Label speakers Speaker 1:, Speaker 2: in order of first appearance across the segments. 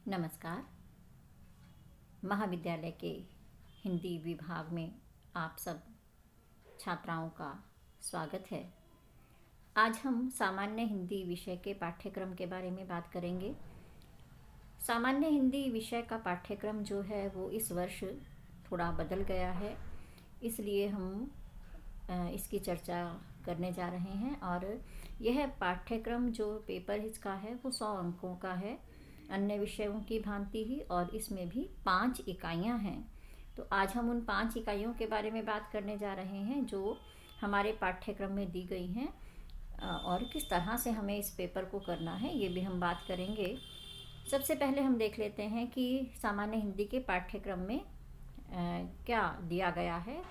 Speaker 1: नमस्कार। महाविद्यालय के हिंदी विभाग में आप सब छात्राओं का स्वागत है। आज हम सामान्य हिंदी विषय के पाठ्यक्रम के बारे में बात करेंगे। सामान्य हिंदी विषय का पाठ्यक्रम जो है वो इस वर्ष थोड़ा बदल गया है, इसलिए हम इसकी चर्चा करने जा रहे हैं। और यह पाठ्यक्रम जो पेपर इसका है वो 100 अंकों का है, अन्य विषयों की भांति ही, और इसमें भी 5 इकाइयाँ हैं। तो आज हम उन 5 इकाइयों के बारे में बात करने जा रहे हैं जो हमारे पाठ्यक्रम में दी गई हैं, और किस तरह से हमें इस पेपर को करना है ये भी हम बात करेंगे। सबसे पहले हम देख लेते हैं कि सामान्य हिंदी के पाठ्यक्रम में क्या दिया गया है।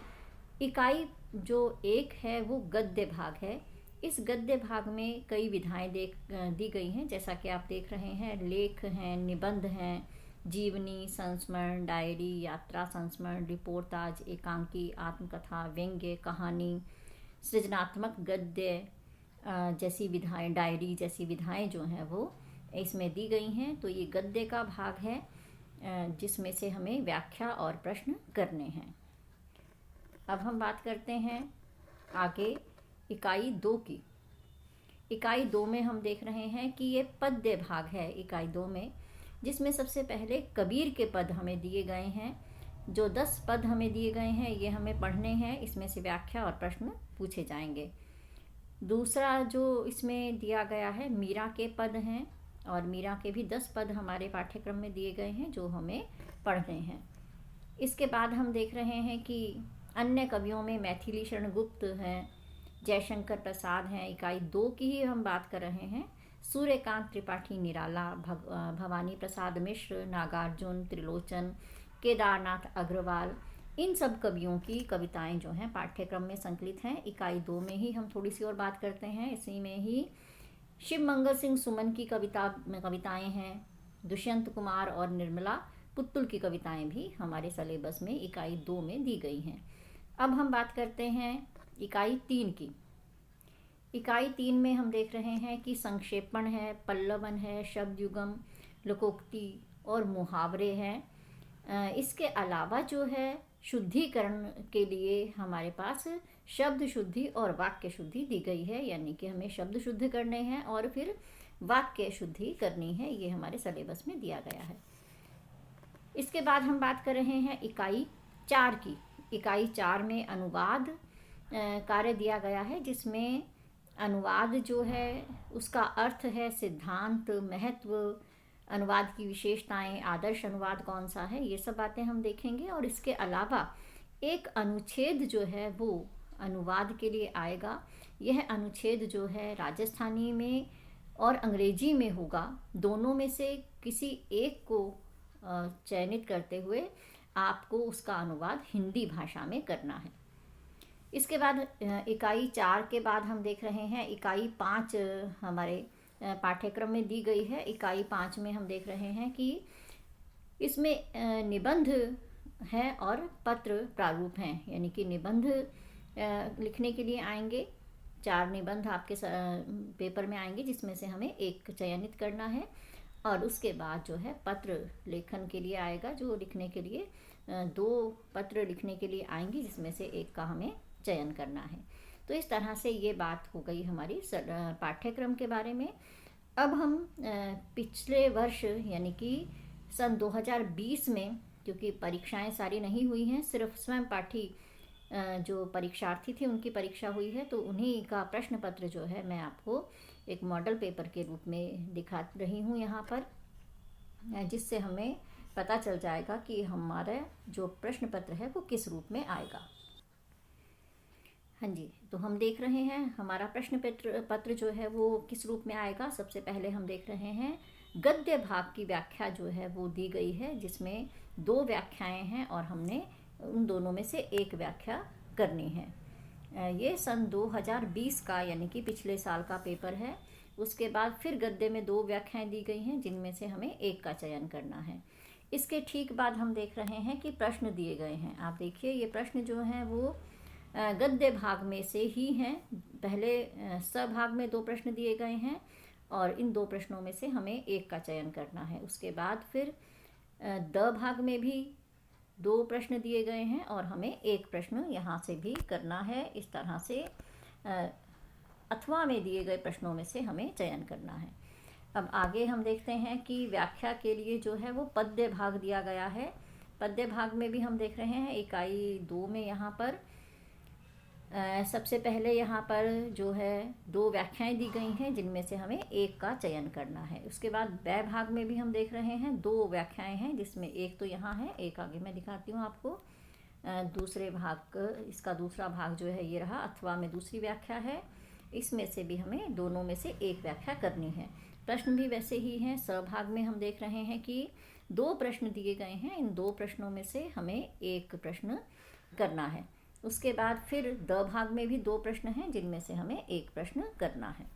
Speaker 1: इकाई जो 1 है वो गद्य भाग है। इस गद्य भाग में कई विधाएं दी गई हैं, जैसा कि आप देख रहे हैं। लेख हैं, निबंध हैं, जीवनी, संस्मरण, डायरी, यात्रा संस्मरण, रिपोर्टाज, एकांकी, आत्मकथा, व्यंग्य, कहानी, सृजनात्मक गद्य जैसी विधाएं, डायरी जैसी विधाएं जो हैं वो इसमें दी गई हैं। तो ये गद्य का भाग है जिसमें से हमें व्याख्या और प्रश्न करने हैं। अब हम बात करते हैं आगे इकाई 2 की। इकाई 2 में हम देख रहे हैं कि ये पद्य भाग है इकाई 2 में, जिसमें सबसे पहले कबीर के पद हमें दिए गए हैं। जो 10 पद हमें दिए गए हैं ये हमें पढ़ने हैं, इसमें से व्याख्या और प्रश्न पूछे जाएंगे। दूसरा जो इसमें दिया गया है मीरा के पद हैं, और मीरा के भी 10 पद हमारे पाठ्यक्रम में दिए गए हैं जो हमें पढ़ने हैं। इसके बाद हम देख रहे हैं कि अन्य कवियों में मैथिली शरण गुप्त हैं, जयशंकर प्रसाद हैं। इकाई 2 की ही हम बात कर रहे हैं। सूर्यकांत त्रिपाठी निराला, भवानी प्रसाद मिश्र, नागार्जुन, त्रिलोचन, केदारनाथ अग्रवाल, इन सब कवियों की कविताएं जो हैं पाठ्यक्रम में संकलित हैं। इकाई 2 में ही हम थोड़ी सी और बात करते हैं। इसी में ही शिव मंगल सिंह सुमन की कविताएं हैं। दुष्यंत कुमार और निर्मला पुत्तुल की कविताएं भी हमारे सिलेबस में इकाई 2 में दी गई हैं। अब हम बात करते हैं इकाई 3 की। इकाई 3 में हम देख रहे हैं कि संक्षेपण है, पल्लवन है, शब्द युगम, लोकोक्ति और मुहावरे हैं। इसके अलावा जो है शुद्धिकरण के लिए हमारे पास शब्द शुद्धि और वाक्य शुद्धि दी गई है, यानी कि हमें शब्द शुद्ध करने हैं और फिर वाक्य शुद्धि करनी है। ये हमारे सिलेबस में दिया गया है। इसके बाद हम बात कर रहे हैं इकाई 4 की। इकाई 4 में अनुवाद कार्य दिया गया है, जिसमें अनुवाद जो है उसका अर्थ है, सिद्धांत, महत्व, अनुवाद की विशेषताएं, आदर्श अनुवाद कौन सा है, ये सब बातें हम देखेंगे। और इसके अलावा एक अनुच्छेद जो है वो अनुवाद के लिए आएगा। यह अनुच्छेद जो है राजस्थानी में और अंग्रेजी में होगा। दोनों में से किसी एक को चयनित करते हुए आपको उसका अनुवाद हिंदी भाषा में करना है। इसके बाद इकाई 4 के बाद हम देख रहे हैं इकाई 5 हमारे पाठ्यक्रम में दी गई है। इकाई 5 में हम देख रहे हैं कि इसमें निबंध है और पत्र प्रारूप हैं, यानी कि निबंध लिखने के लिए आएंगे। 4 निबंध आपके पेपर में आएंगे, जिसमें से हमें एक चयनित करना है। और उसके बाद जो है पत्र लेखन के लिए आएगा, जो लिखने के लिए 2 पत्र लिखने के लिए आएंगे, जिसमें से एक का हमें चयन करना है। तो इस तरह से ये बात हो गई हमारी पाठ्यक्रम के बारे में। अब हम पिछले वर्ष यानी कि सन 2020 में, क्योंकि परीक्षाएं सारी नहीं हुई हैं, सिर्फ स्वयं पाठी जो परीक्षार्थी थे उनकी परीक्षा हुई है, तो उन्हीं का प्रश्न पत्र जो है मैं आपको एक मॉडल पेपर के रूप में दिखा रही हूँ यहाँ पर, जिससे हमें पता चल जाएगा कि हमारा जो प्रश्न पत्र है वो किस रूप में आएगा। हाँ जी, तो हम देख रहे हैं हमारा प्रश्न पत्र जो है वो किस रूप में आएगा। सबसे पहले हम देख रहे हैं गद्य भाग की व्याख्या जो है वो दी गई है, जिसमें 2 व्याख्याएं हैं और हमने उन दोनों में से एक व्याख्या करनी है। ये सन 2020 का यानी कि पिछले साल का पेपर है। उसके बाद फिर गद्य में 2 व्याख्याएं दी गई हैं, जिनमें से हमें एक का चयन करना है। इसके ठीक बाद हम देख रहे हैं कि प्रश्न दिए गए हैं। आप देखिए ये प्रश्न जो हैं वो गद्य भाग में से ही हैं। पहले स भाग में 2 प्रश्न दिए गए हैं और इन 2 प्रश्नों में से हमें एक का चयन करना है। उसके बाद फिर द भाग में भी 2 प्रश्न दिए गए हैं और हमें एक प्रश्न यहाँ से भी करना है। इस तरह से अथवा में दिए गए प्रश्नों में से हमें चयन करना है। अब आगे हम देखते हैं कि व्याख्या के लिए जो है वो पद्य भाग दिया गया है। पद्य भाग में भी हम देख रहे हैं इकाई 2 में यहाँ पर सबसे पहले यहाँ पर जो है 2 व्याख्याएं दी गई हैं जिनमें से हमें एक का चयन करना है। उसके बाद व्य भाग में भी हम देख रहे हैं 2 व्याख्याएं हैं जिसमें एक तो यहाँ है, एक आगे मैं दिखाती हूँ आपको। दूसरे भाग इसका दूसरा भाग जो है ये रहा, अथवा में दूसरी व्याख्या है। इसमें से भी हमें दोनों में से एक व्याख्या करनी है। प्रश्न भी वैसे ही हैं। सभाग में हम देख रहे हैं कि 2 प्रश्न दिए गए हैं। इन 2 प्रश्नों में से हमें एक प्रश्न करना है। उसके बाद फिर द भाग में भी 2 प्रश्न हैं जिनमें से हमें एक प्रश्न करना है।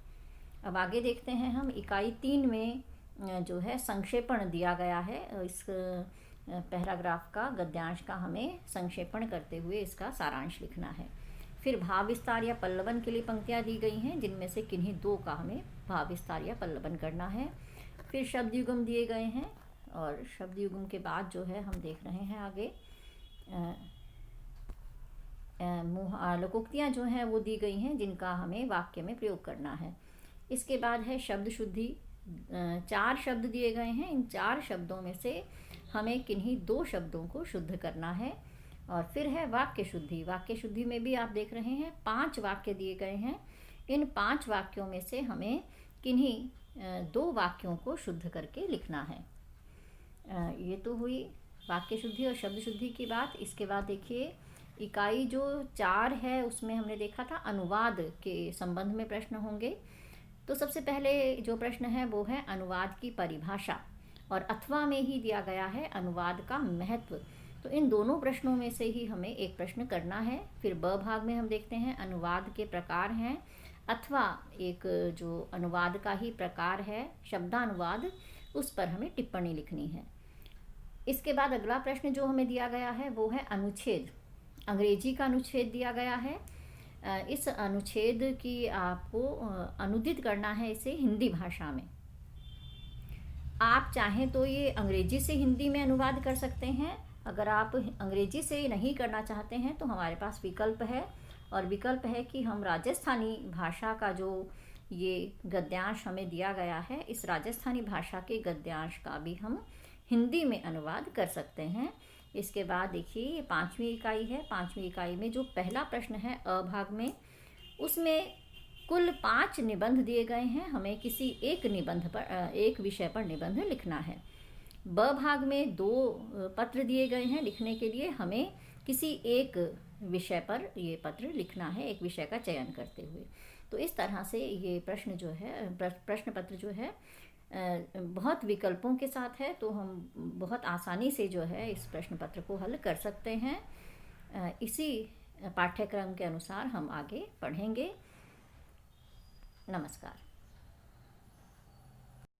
Speaker 1: अब आगे देखते हैं हम इकाई 3 में जो है संक्षेपण दिया गया है। इस पैराग्राफ का गद्यांश का हमें संक्षेपण करते हुए इसका सारांश लिखना है। फिर भाव विस्तार या पल्लवन के लिए पंक्तियाँ दी गई हैं जिनमें से किन्हीं 2 का हमें भाव विस्तार या पल्लवन करना है। फिर शब्द युग्म दिए गए हैं और शब्द युग्म के बाद जो है हम देख रहे हैं आगे लोकोक्तियाँ जो हैं वो दी गई हैं जिनका हमें वाक्य में प्रयोग करना है। इसके बाद है शब्द शुद्धि। 4 शब्द दिए गए हैं। इन 4 शब्दों में से हमें किन्हीं 2 शब्दों को शुद्ध करना है। और फिर है वाक्य शुद्धि। वाक्य शुद्धि में भी आप देख रहे हैं 5 वाक्य दिए गए हैं। इन 5 वाक्यों में से हमें किन्हीं 2 वाक्यों को शुद्ध करके लिखना है। ये तो हुई वाक्य शुद्धि और शब्द शुद्धि की बात। इसके बाद देखिए इकाई जो 4 है उसमें हमने देखा था अनुवाद के संबंध में प्रश्न होंगे। तो सबसे पहले जो प्रश्न है वो है अनुवाद की परिभाषा, और अथवा में ही दिया गया है अनुवाद का महत्व। तो इन दोनों प्रश्नों में से ही हमें एक प्रश्न करना है। फिर ब भाग में हम देखते हैं अनुवाद के प्रकार हैं, अथवा एक जो अनुवाद का ही प्रकार है शब्दानुवाद, उस पर हमें टिप्पणी लिखनी है। इसके बाद अगला प्रश्न जो हमें दिया गया है वो है अनुच्छेद। अंग्रेजी का अनुच्छेद दिया गया है। इस अनुच्छेद की आपको अनुदित करना है इसे हिंदी भाषा में। आप चाहें तो ये अंग्रेजी से हिंदी में अनुवाद कर सकते हैं। अगर आप अंग्रेजी से नहीं करना चाहते हैं तो हमारे पास विकल्प है, और विकल्प है कि हम राजस्थानी भाषा का जो ये गद्यांश हमें दिया गया है, इस राजस्थानी भाषा के गद्यांश का भी हम हिंदी में अनुवाद कर सकते हैं। इसके बाद देखिए ये 5वीं इकाई है। 5वीं इकाई में जो पहला प्रश्न है अ भाग में, उसमें कुल 5 निबंध दिए गए हैं। हमें किसी एक निबंध पर एक विषय पर निबंध लिखना है। ब भाग में 2 पत्र दिए गए हैं लिखने के लिए। हमें किसी एक विषय पर ये पत्र लिखना है, एक विषय का चयन करते हुए। तो इस तरह से ये प्रश्न जो है प्रश्न पत्र जो है बहुत विकल्पों के साथ है, तो हम बहुत आसानी से जो है इस प्रश्न पत्र को हल कर सकते हैं। इसी पाठ्यक्रम के अनुसार हम आगे पढ़ेंगे। नमस्कार।